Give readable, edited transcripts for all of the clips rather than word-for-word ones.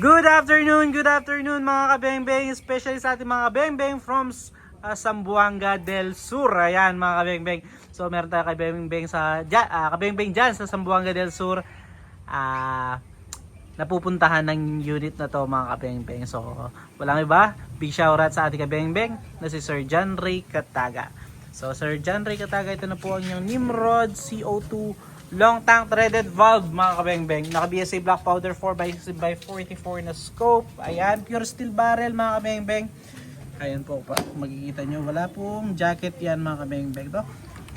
Good afternoon mga kabengbeng, especially sa ating mga kabengbeng from Zamboanga del Sur. Ayan mga kabengbeng. So meron tayo kabengbeng kabengbeng dyan sa Zamboanga del Sur. Napupuntahan ng unit na to mga kabengbeng. So walang iba, big shoutout sa ating kabengbeng na si Sir John Ray Kataga. So Sir John Ray Kataga, ito na po ang inyong Nimrod CO2 long tank threaded valve mga kabengbeng. Naka BSA black powder 4x44 na scope. Ayan, pure steel barrel mga kabengbeng. Ayan po, makikita nyo, wala pong jacket yan mga kabengbeng. To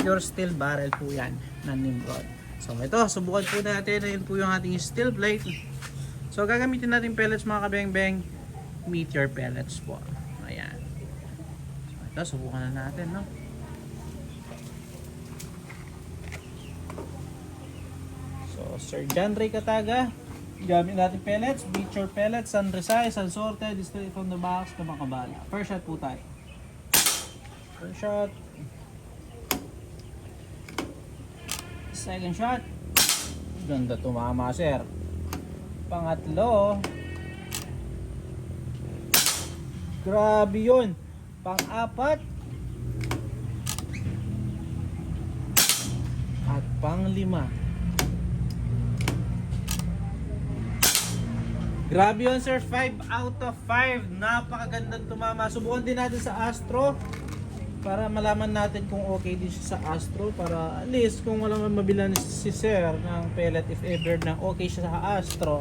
pure steel barrel po yan na Nimrod. So ito, subukan po natin. Ayan po yung ating steel plate. So gagamitin natin pellets mga kabengbeng, Meteor pellets po. Ayan. So ito, subukan na natin, no? So Sir John Ray Kataga, gamit natin pellets, Meteor pellets, unresized, unsorted, straight from the box na makabala. First shot po tayo. First shot. Second shot. Ganda, tumama sir. Pangatlo. Grabe yun. Pang-apat. At pang-lima. Grabe yun sir, 5 out of 5. Napakagandang tumama. Subukan din natin sa Astro para malaman natin kung okay din siya sa Astro, para at least kung walang mabilan si sir ng pellet, if ever na okay siya sa Astro,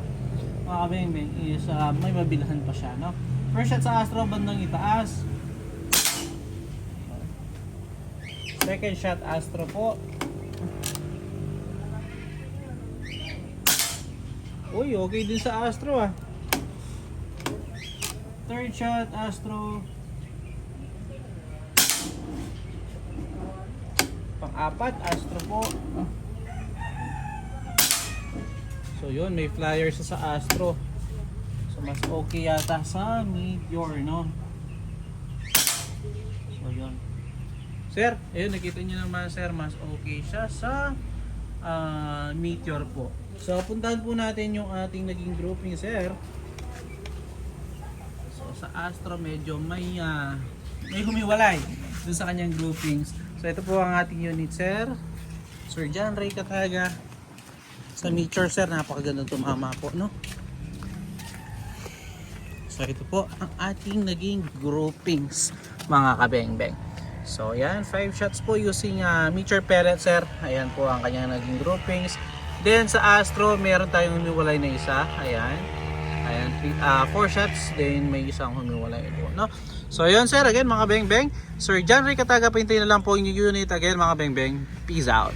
mga kabengbeng, is may mabilahan pa siya, no? First shot sa Astro, bandang itaas. Second shot Astro po. Uy, okay din sa Astro ah. Third shot Astro. Pang-apat Astro po. So yun, may flyer sa Astro. So mas okay yata sa Meteor, no? So yun. Sir, ayun, nakita niyo naman sir, mas okay siya sa Meteor po. So puntahan po natin yung ating naging grouping sir. So sa Astro medyo may humiwalay dun sa kanyang groupings. So ito po ang ating unit sir, Sir John Ray Kataga. Sa Meteor sir, napakagandang tumama po, no? So ito po ang ating naging groupings mga kabengbeng. So yan, 5 shots po using Meteor pellet sir. Ayan po ang kanyang naging groupings. Then sa Astro, meron tayong humiwalay na isa. Ayan. Ayan, 4 shots. Then may isang humiwalay po, no? So yun sir, again mga bengbeng, Sir John Ray Kataga, pahintayin na lang po yung unit. Again mga bengbeng, peace out.